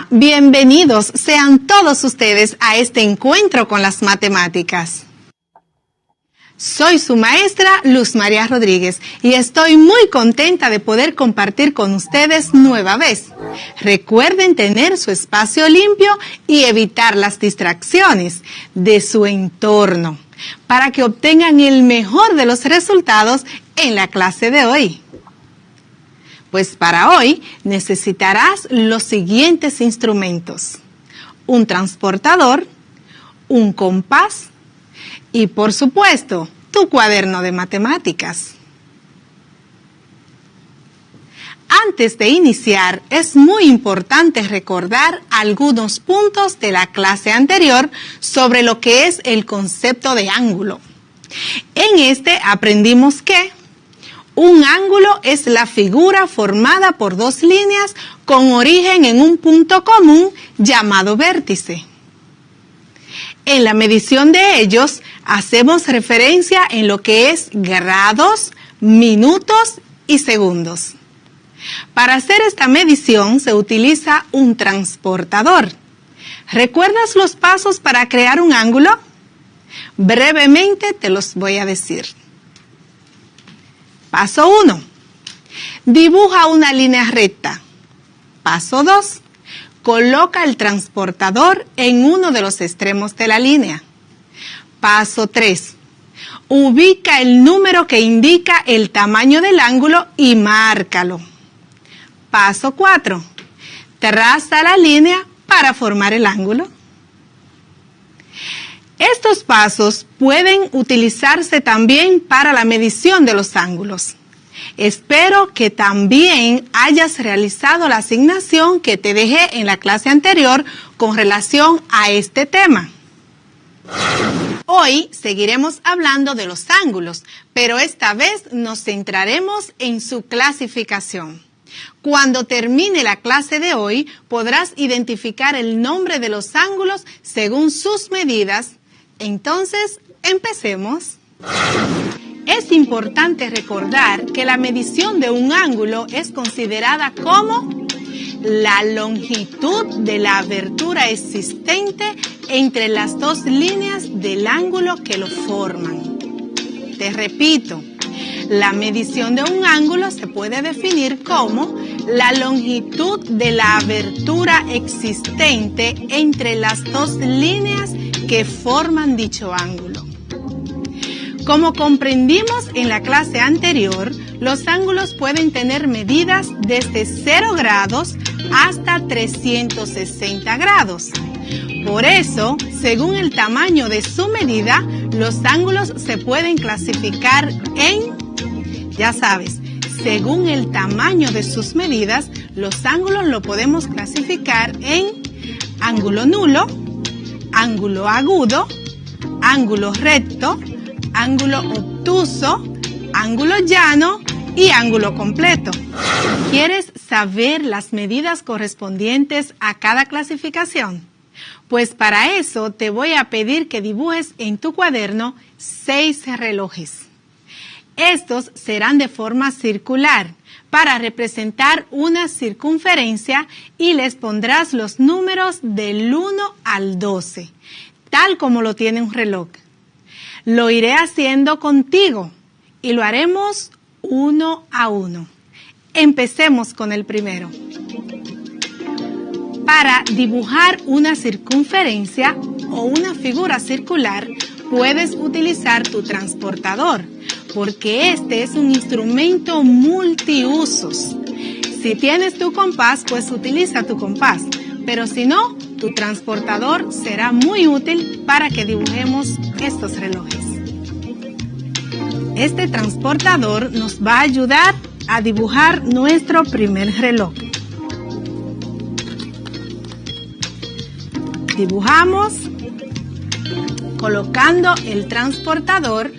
Hola, bienvenidos sean todos ustedes a este encuentro con las matemáticas. Soy su maestra Luz María Rodríguez y estoy muy contenta de poder compartir con ustedes nueva vez. Recuerden tener su espacio limpio y evitar las distracciones de su entorno para que obtengan el mejor de los resultados en la clase de hoy. Pues para hoy necesitarás los siguientes instrumentos: un transportador, un compás y, por supuesto, tu cuaderno de matemáticas. Antes de iniciar, es muy importante recordar algunos puntos de la clase anterior sobre lo que es el concepto de ángulo. En este aprendimos que un ángulo es la figura formada por dos líneas con origen en un punto común llamado vértice. En la medición de ellos hacemos referencia en lo que es grados, minutos y segundos. Para hacer esta medición se utiliza un transportador. ¿Recuerdas los pasos para crear un ángulo? Brevemente te los voy a decir. Paso 1. Dibuja una línea recta. Paso 2. Coloca el transportador en uno de los extremos de la línea. Paso 3. Ubica el número que indica el tamaño del ángulo y márcalo. Paso 4. Traza la línea para formar el ángulo. Estos pasos pueden utilizarse también para la medición de los ángulos. Espero que también hayas realizado la asignación que te dejé en la clase anterior con relación a este tema. Hoy seguiremos hablando de los ángulos, pero esta vez nos centraremos en su clasificación. Cuando termine la clase de hoy, podrás identificar el nombre de los ángulos según sus medidas. Entonces, empecemos. Es importante recordar que la medición de un ángulo es considerada como la longitud de la abertura existente entre las dos líneas del ángulo que lo forman. Te repito, la medición de un ángulo se puede definir como la longitud de la abertura existente entre las dos líneas que forman dicho ángulo. Como comprendimos en la clase anterior, los ángulos pueden tener medidas desde 0 grados hasta 360 grados. Por eso, según el tamaño de su medida, los ángulos se pueden clasificar en, ya sabes, según el tamaño de sus medidas, los ángulos lo podemos clasificar en ángulo nulo, ángulo agudo, ángulo recto, ángulo obtuso, ángulo llano y ángulo completo. ¿Quieres saber las medidas correspondientes a cada clasificación? Pues para eso te voy a pedir que dibujes en tu cuaderno 6 relojes. Estos serán de forma circular para representar una circunferencia y les pondrás los números del 1 al 12, tal como lo tiene un reloj. Lo iré haciendo contigo y lo haremos uno a uno. Empecemos con el primero. Para dibujar una circunferencia o una figura circular, puedes utilizar tu transportador, porque este es un instrumento multiusos. Si tienes tu compás, pues utiliza tu compás, pero si no, tu transportador será muy útil para que dibujemos estos relojes. Este transportador nos va a ayudar a dibujar nuestro primer reloj. Dibujamos colocando el transportador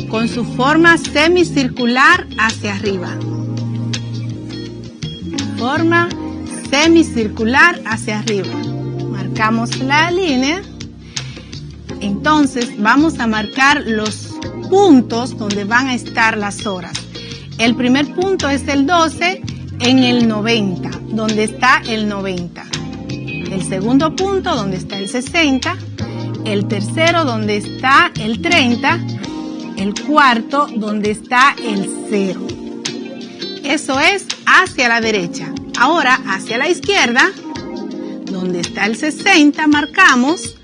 con su forma semicircular hacia arriba. Forma semicircular hacia arriba. Marcamos la línea. Entonces vamos a marcar los puntos donde van a estar las horas. El primer punto es el 12 en el 90, donde está el 90. el segundo punto donde está el 60, el tercero donde está el 30, el cuarto donde está el 0. Eso es hacia la derecha. Ahora hacia la izquierda, donde está el 60, marcamos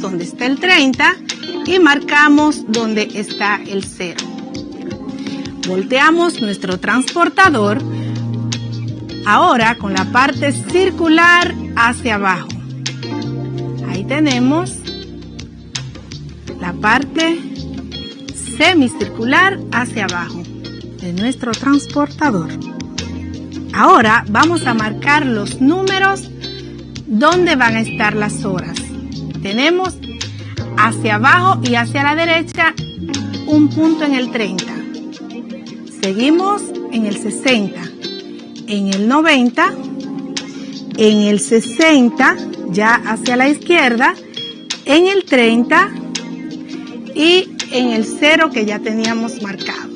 donde está el 30 y marcamos donde está el 0. Volteamos nuestro transportador ahora con la parte circular hacia abajo. Ahí tenemos la parte semicircular hacia abajo de nuestro transportador. Ahora vamos a marcar los números donde van a estar las horas. Tenemos hacia abajo y hacia la derecha un punto en el 30. Seguimos en el 60, en el 90, en el 60, ya hacia la izquierda, en el 30 y en el 0 que ya teníamos marcado.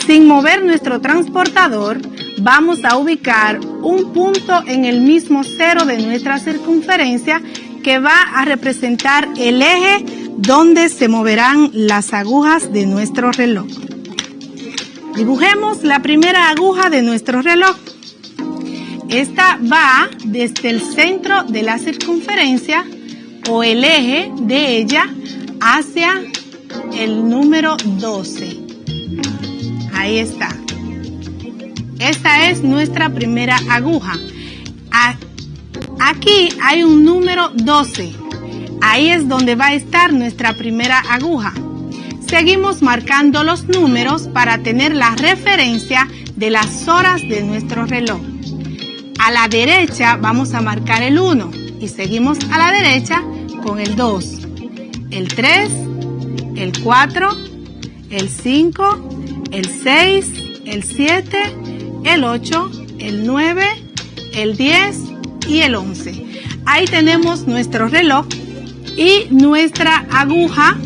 Sin mover nuestro transportador, vamos a ubicar un punto en el mismo 0 de nuestra circunferencia que va a representar el eje donde se moverán las agujas de nuestro reloj. Dibujemos la primera aguja de nuestro reloj. Esta va desde el centro de la circunferencia o el eje de ella hacia el número 12. Ahí está. Esta es nuestra primera aguja. Aquí hay un número 12. Ahí es donde va a estar nuestra primera aguja. Seguimos marcando los números para tener la referencia de las horas de nuestro reloj. A la derecha vamos a marcar el 1 y seguimos a la derecha con el 2, el 3, el 4, el 5, el 6, el 7, el 8, el 9, el 10 y el 11. Ahí tenemos nuestro reloj y nuestra aguja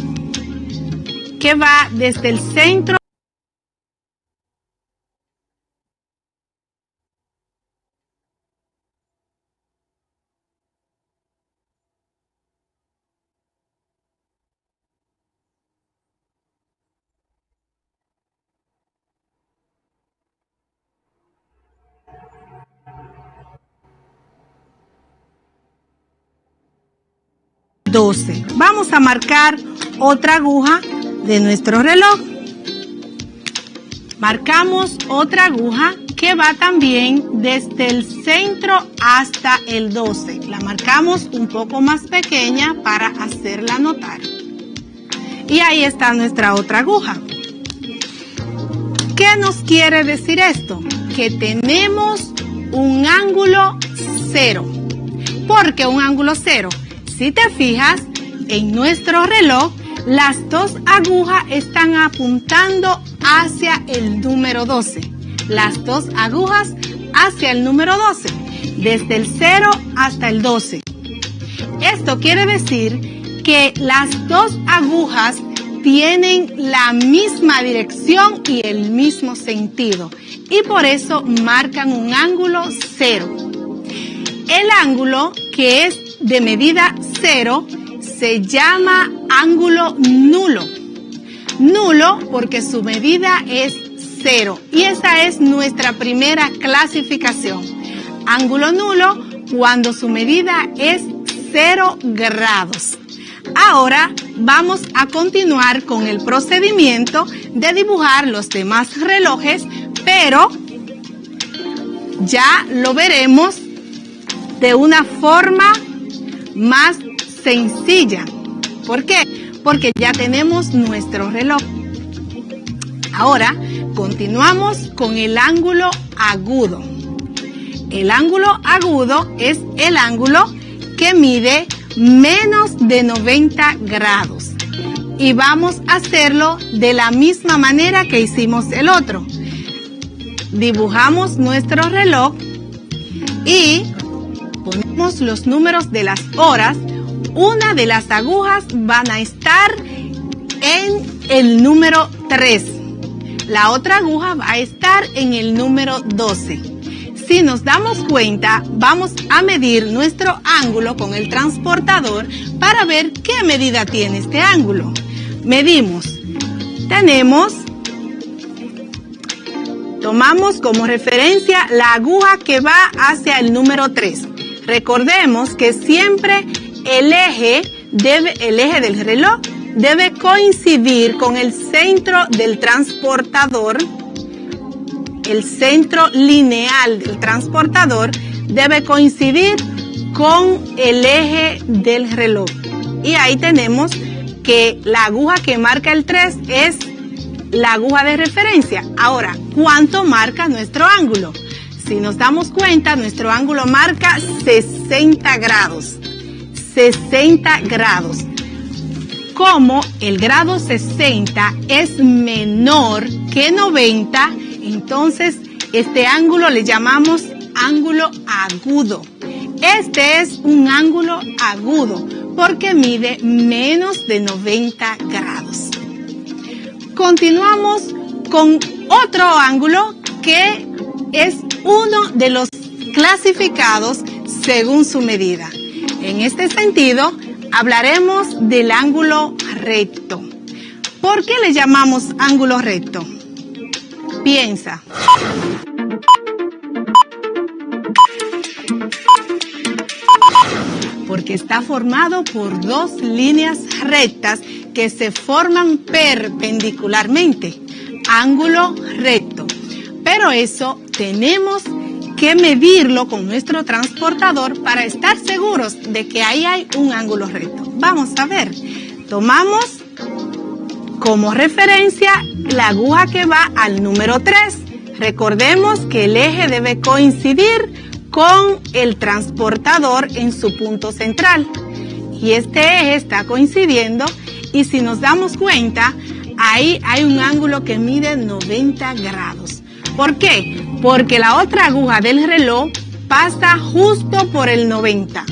que va desde el centro . 12. Vamos a marcar otra aguja de nuestro reloj. Marcamos otra aguja que va también desde el centro hasta el 12. La marcamos un poco más pequeña para hacerla notar. Y ahí está nuestra otra aguja. ¿Qué nos quiere decir esto? Que tenemos un ángulo 0. ¿Por qué un ángulo 0? Si te fijas, en nuestro reloj, las dos agujas están apuntando hacia el número 12. Las dos agujas hacia el número 12, desde el 0 hasta el 12. Esto quiere decir que las dos agujas tienen la misma dirección y el mismo sentido, y por eso marcan un ángulo 0. El ángulo que es de medida 0 se llama ángulo nulo. Nulo porque su medida es 0, y esa es nuestra primera clasificación. Ángulo nulo cuando su medida es 0 grados. Ahora vamos a continuar con el procedimiento de dibujar los demás relojes, pero ya lo veremos de una forma más sencilla. ¿Por qué? Porque ya tenemos nuestro reloj. Ahora continuamos con el ángulo agudo. El ángulo agudo es el ángulo que mide menos de 90 grados. Y vamos a hacerlo de la misma manera que hicimos el otro. Dibujamos nuestro reloj y ponemos los números de las horas. Una de las agujas van a estar en el número 3. La otra aguja va a estar en el número 12. Si Si nos damos cuenta, vamos a medir nuestro ángulo con el transportador para ver qué medida tiene este ángulo. Medimos. Tomamos como referencia la aguja que va hacia el número 3. Recordemos que siempre el eje del reloj debe coincidir con el centro del transportador. El centro lineal del transportador debe coincidir con el eje del reloj. Y ahí tenemos que la aguja que marca el 3 es la aguja de referencia. Ahora, ¿cuánto marca nuestro ángulo? Si nos damos cuenta, nuestro ángulo marca 60 grados. 60 grados. Como el grado 60 es menor que 90, entonces este ángulo le llamamos ángulo agudo. Este es un ángulo agudo porque mide menos de 90 grados. Continuamos con otro ángulo que es uno de los clasificados según su medida. En este sentido, hablaremos del ángulo recto. ¿Por qué le llamamos ángulo recto? Piensa. Porque está formado por dos líneas rectas que se forman perpendicularmente. Ángulo recto. Pero eso tenemos que medirlo con nuestro transportador para estar seguros de que ahí hay un ángulo recto. Vamos a ver. Tomamos como referencia la aguja que va al número 3. Recordemos que el eje debe coincidir con el transportador en su punto central. Y este eje está coincidiendo y si nos damos cuenta, ahí hay un ángulo que mide 90 grados. ¿Por qué? Porque la otra aguja del reloj pasa justo por el 90.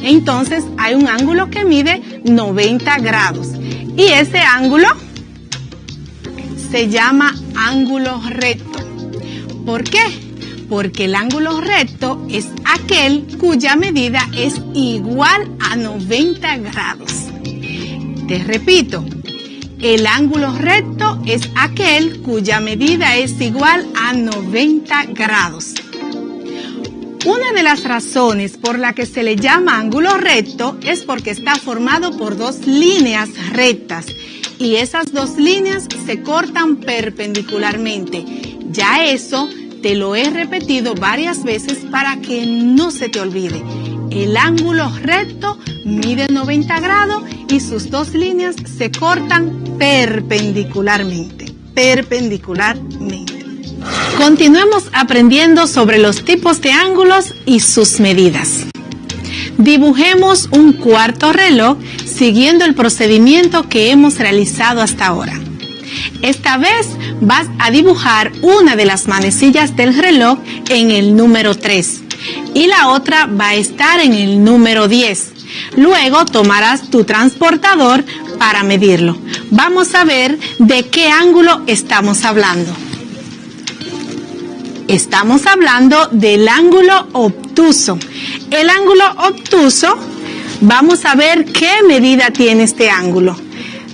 Entonces hay un ángulo que mide 90 grados. Y ese ángulo se llama ángulo recto. ¿Por qué? Porque el ángulo recto es aquel cuya medida es igual a 90 grados. Te repito, el ángulo recto es aquel cuya medida es igual a 90 grados. Una de las razones por la que se le llama ángulo recto es porque está formado por dos líneas rectas y esas dos líneas se cortan perpendicularmente. Ya eso te lo he repetido varias veces para que no se te olvide. El ángulo recto mide 90 grados y sus dos líneas se cortan perpendicularmente. Continuemos aprendiendo sobre los tipos de ángulos y sus medidas. Dibujemos un cuarto reloj siguiendo el procedimiento que hemos realizado hasta ahora. Esta vez vas a dibujar una de las manecillas del reloj en el número 3 y la otra va a estar en el número 10. Luego tomarás tu transportador para medirlo. Vamos a ver de qué ángulo estamos hablando. Estamos hablando del ángulo obtuso. El ángulo obtuso, vamos a ver qué medida tiene este ángulo.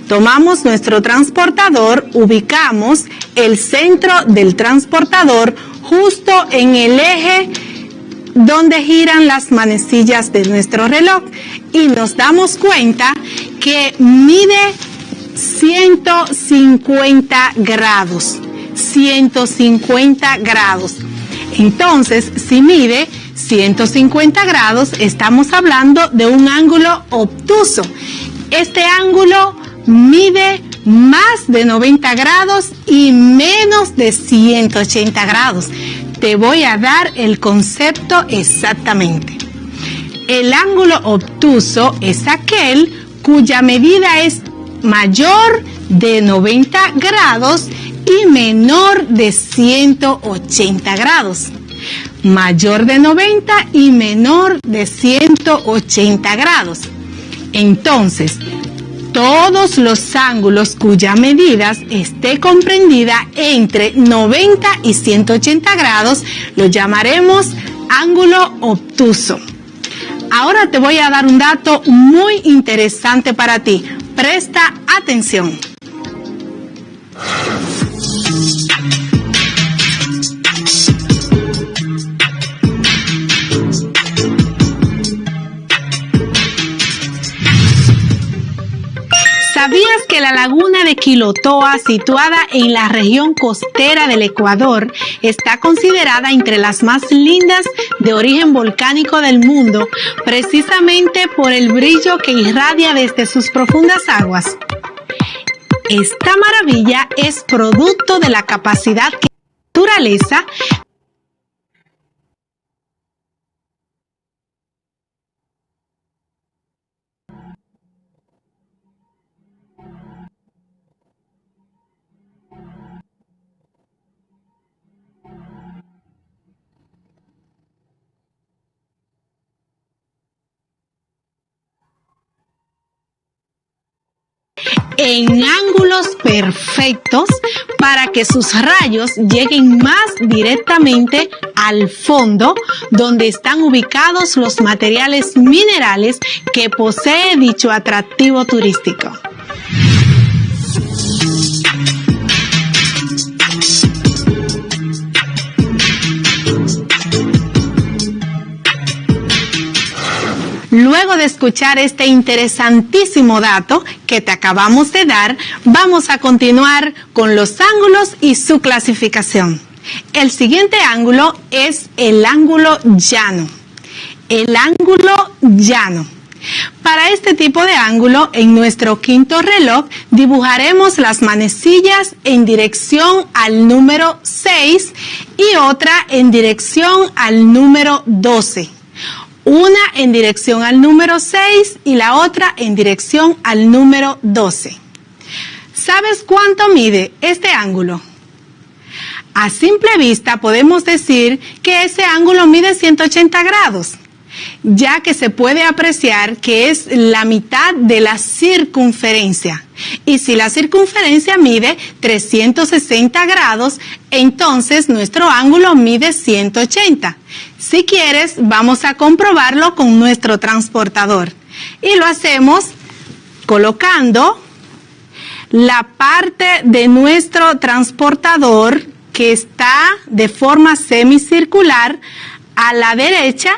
Tomamos nuestro transportador, ubicamos el centro del transportador justo en el eje donde giran las manecillas de nuestro reloj y nos damos cuenta que mide 150 grados. 150 grados. Entonces, si mide 150 grados, estamos hablando de un ángulo obtuso. Este ángulo mide más de 90 grados y menos de 180 grados. Te voy a dar el concepto exactamente. El ángulo obtuso es aquel cuya medida es mayor de 90 grados y menor de 180 grados. Mayor de 90 y menor de 180 grados. Entonces, Todos los ángulos cuya medida esté comprendida entre 90 y 180 grados lo llamaremos ángulo obtuso. Ahora te voy a dar un dato muy interesante para ti. Presta atención. ¿Sabías que la laguna de Quilotoa, situada en la región costera del Ecuador, está considerada entre las más lindas de origen volcánico del mundo, precisamente por el brillo que irradia desde sus profundas aguas? Esta maravilla es producto de la capacidad que la naturaleza en ángulos perfectos para que sus rayos lleguen más directamente al fondo, donde están ubicados los materiales minerales que posee dicho atractivo turístico. Luego de escuchar este interesantísimo dato que te acabamos de dar, vamos a continuar con los ángulos y su clasificación. El siguiente ángulo es el ángulo llano. El ángulo llano. Para este tipo de ángulo, en nuestro quinto reloj, dibujaremos las manecillas en dirección al número 6 y otra en dirección al número 12. Una en dirección al número 6 y la otra en dirección al número 12. ¿Sabes cuánto mide este ángulo? A simple vista podemos decir que ese ángulo mide 180 grados, ya que se puede apreciar que es la mitad de la circunferencia. Y si la circunferencia mide 360 grados, entonces nuestro ángulo mide 180. Si quieres, vamos a comprobarlo con nuestro transportador. Y lo hacemos colocando la parte de nuestro transportador que está de forma semicircular a la derecha,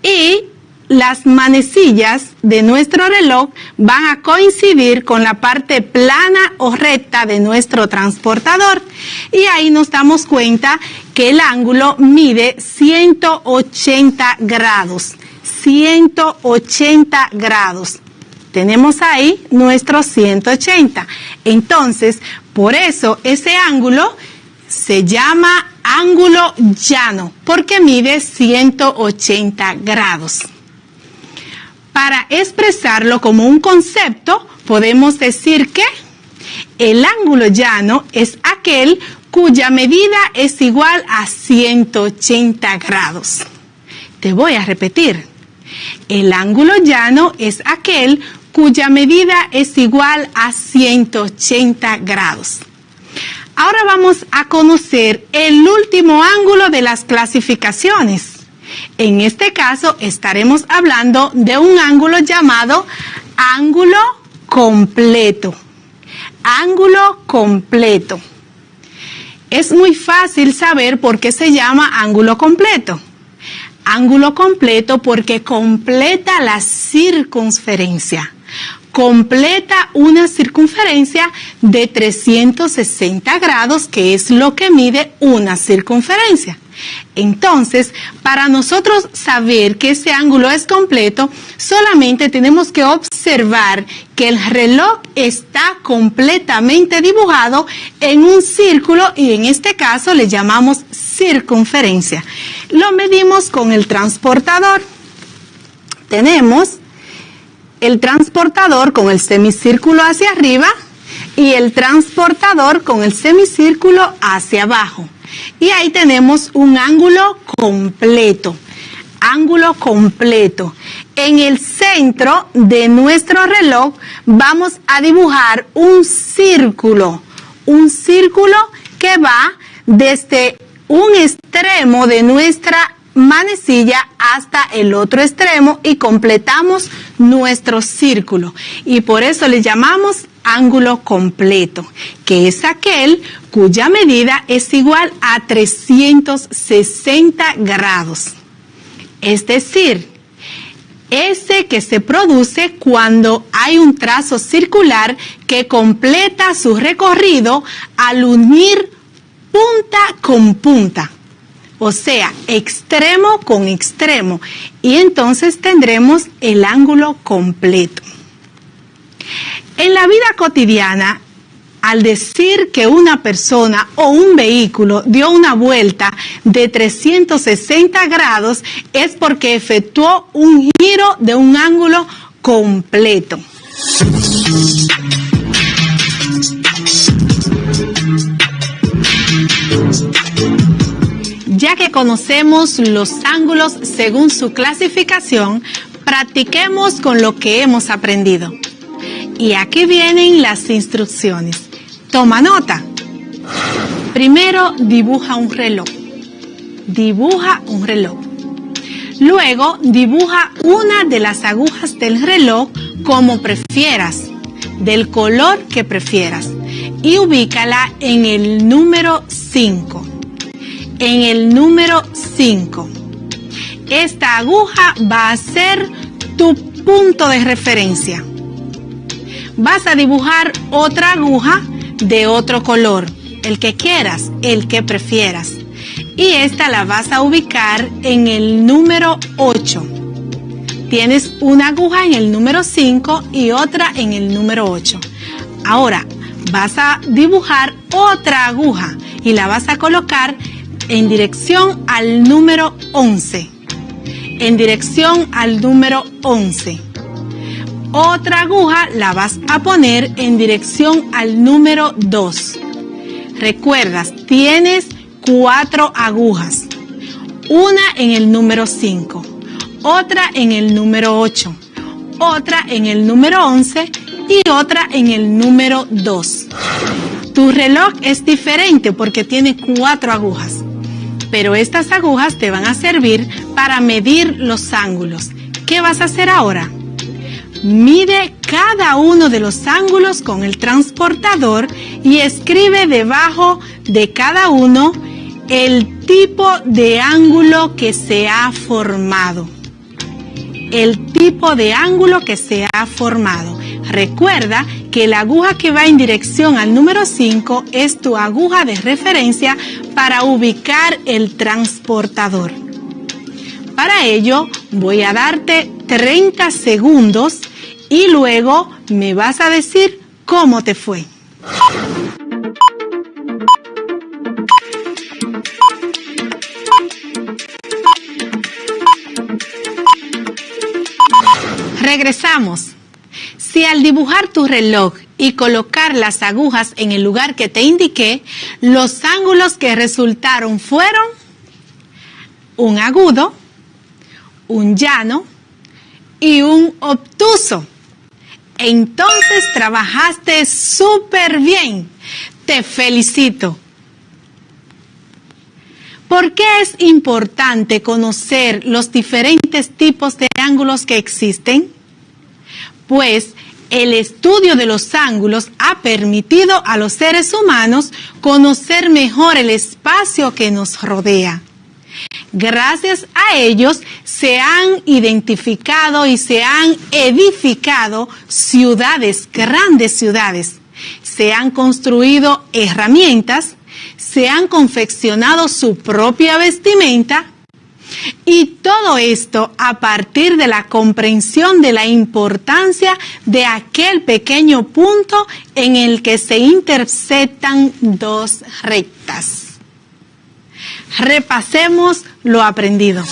y las manecillas de nuestro reloj van a coincidir con la parte plana o recta de nuestro transportador. Y ahí nos damos cuenta que el ángulo mide 180 grados. 180 grados. Tenemos ahí nuestro 180. Entonces, por eso ese ángulo se llama ángulo llano, porque mide 180 grados. Para expresarlo como un concepto, podemos decir que el ángulo llano es aquel cuya medida es igual a 180 grados. Te voy a repetir. El ángulo llano es aquel cuya medida es igual a 180 grados. Ahora vamos a conocer el último ángulo de las clasificaciones. En este caso estaremos hablando de un ángulo llamado ángulo completo. Ángulo completo. Es muy fácil saber por qué se llama ángulo completo. Ángulo completo porque completa la circunferencia. Completa una circunferencia de 360 grados, que es lo que mide una circunferencia. Entonces, para nosotros saber que ese ángulo es completo, solamente tenemos que observar que el reloj está completamente dibujado en un círculo, y en este caso le llamamos circunferencia. Lo medimos con el transportador. Tenemos el transportador con el semicírculo hacia arriba y el transportador con el semicírculo hacia abajo. Y ahí tenemos un ángulo completo. Ángulo completo. En el centro de nuestro reloj vamos a dibujar un círculo que va desde un extremo de nuestra manecilla hasta el otro extremo y completamos nuestro círculo. Y por eso le llamamos ángulo completo, que es aquel cuya medida es igual a 360 grados. Es decir, ese que se produce cuando hay un trazo circular que completa su recorrido al unir punta con punta, o sea, extremo con extremo, y entonces tendremos el ángulo completo. En la vida cotidiana, al decir que una persona o un vehículo dio una vuelta de 360 grados, es porque efectuó un giro de un ángulo completo. Ya que conocemos los ángulos según su clasificación, practiquemos con lo que hemos aprendido. Y aquí vienen las instrucciones. Toma nota. Primero, dibuja un reloj. Dibuja un reloj. Luego, dibuja una de las agujas del reloj como prefieras, del color que prefieras, y ubícala en el número 5. En el número 5. Esta aguja va a ser tu punto de referencia. Vas a dibujar otra aguja de otro color, el que quieras, el que prefieras. Y esta la vas a ubicar en el número 8. Tienes una aguja en el número 5 y otra en el número 8. Ahora vas a dibujar otra aguja y la vas a colocar en dirección al número 11. En dirección al número 11. Otra aguja la vas a poner en dirección al número 2. Recuerdas, tienes 4 agujas. Una en el número 5, otra en el número 8, otra en el número 11 y otra en el número 2. Tu reloj es diferente porque tiene 4 agujas, pero estas agujas te van a servir para medir los ángulos. ¿Qué vas a hacer ahora? Mide cada uno de los ángulos con el transportador y escribe debajo de cada uno el tipo de ángulo que se ha formado. El tipo de ángulo que se ha formado. Recuerda que la aguja que va en dirección al número 5 es tu aguja de referencia para ubicar el transportador. Para ello voy a darte 30 segundos y luego me vas a decir cómo te fue. Regresamos. Si al dibujar tu reloj y colocar las agujas en el lugar que te indiqué, los ángulos que resultaron fueron un agudo, un llano y un obtuso, entonces trabajaste súper bien. Te felicito. ¿Por qué es importante conocer los diferentes tipos de ángulos que existen? Pues el estudio de los ángulos ha permitido a los seres humanos conocer mejor el espacio que nos rodea. Gracias a ellos se han identificado y se han edificado ciudades, grandes ciudades. Se han construido herramientas, se han confeccionado su propia vestimenta. Y todo esto a partir de la comprensión de la importancia de aquel pequeño punto en el que se intersectan dos rectas. Repasemos lo aprendido.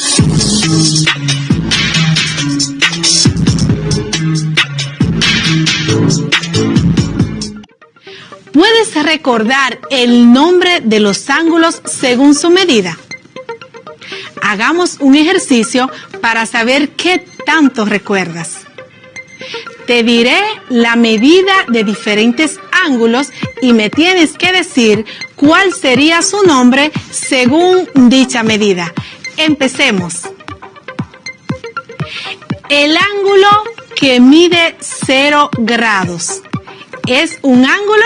¿Puedes recordar el nombre de los ángulos según su medida? Hagamos un ejercicio para saber qué tanto recuerdas. Te diré la medida de diferentes ángulos y me tienes que decir cuál sería su nombre según dicha medida. Empecemos. El ángulo que mide 0 grados es un ángulo.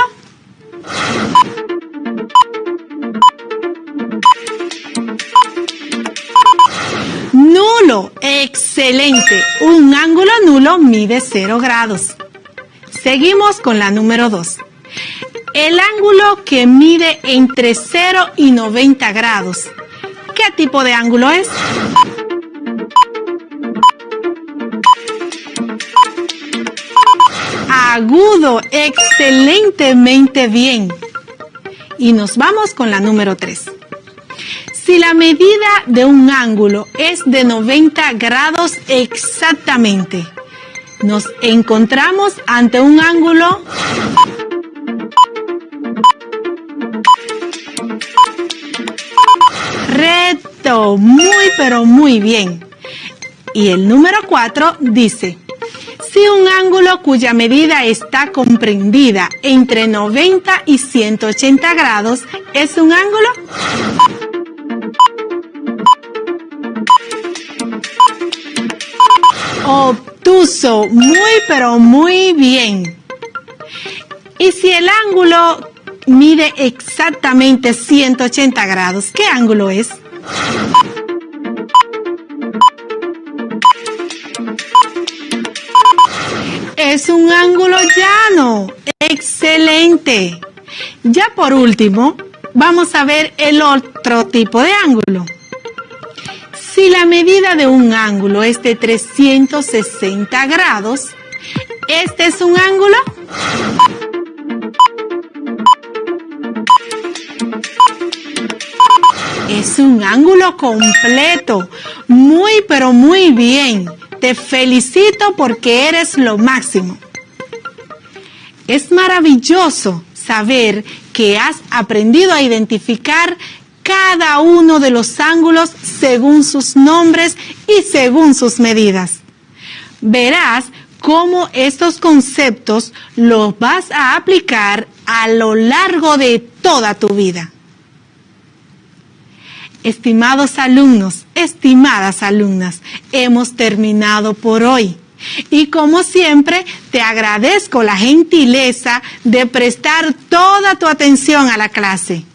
Nulo, excelente. Un ángulo nulo mide 0 grados. Seguimos con la número 2. El ángulo que mide entre 0 y 90 grados. ¿Qué tipo de ángulo es? Agudo, excelentemente bien. Y nos vamos con la número 3. Si la medida de un ángulo es de 90 grados exactamente, nos encontramos ante un ángulo recto. Muy, pero muy bien. Y el número 4 dice: si un ángulo cuya medida está comprendida entre 90 y 180 grados es un ángulo. Obtuso, muy pero muy bien. Y si el ángulo mide exactamente 180 grados, ¿qué ángulo es? Es un ángulo llano. Excelente. Ya por último, vamos a ver el otro tipo de ángulo. Si la medida de un ángulo es de 360 grados, ¿este es un ángulo? Es un ángulo completo. Muy, pero muy bien. Te felicito porque eres lo máximo. Es maravilloso saber que has aprendido a identificar cada uno de los ángulos según sus nombres y según sus medidas. Verás cómo estos conceptos los vas a aplicar a lo largo de toda tu vida. Estimados alumnos, estimadas alumnas, hemos terminado por hoy. Y como siempre, te agradezco la gentileza de prestar toda tu atención a la clase.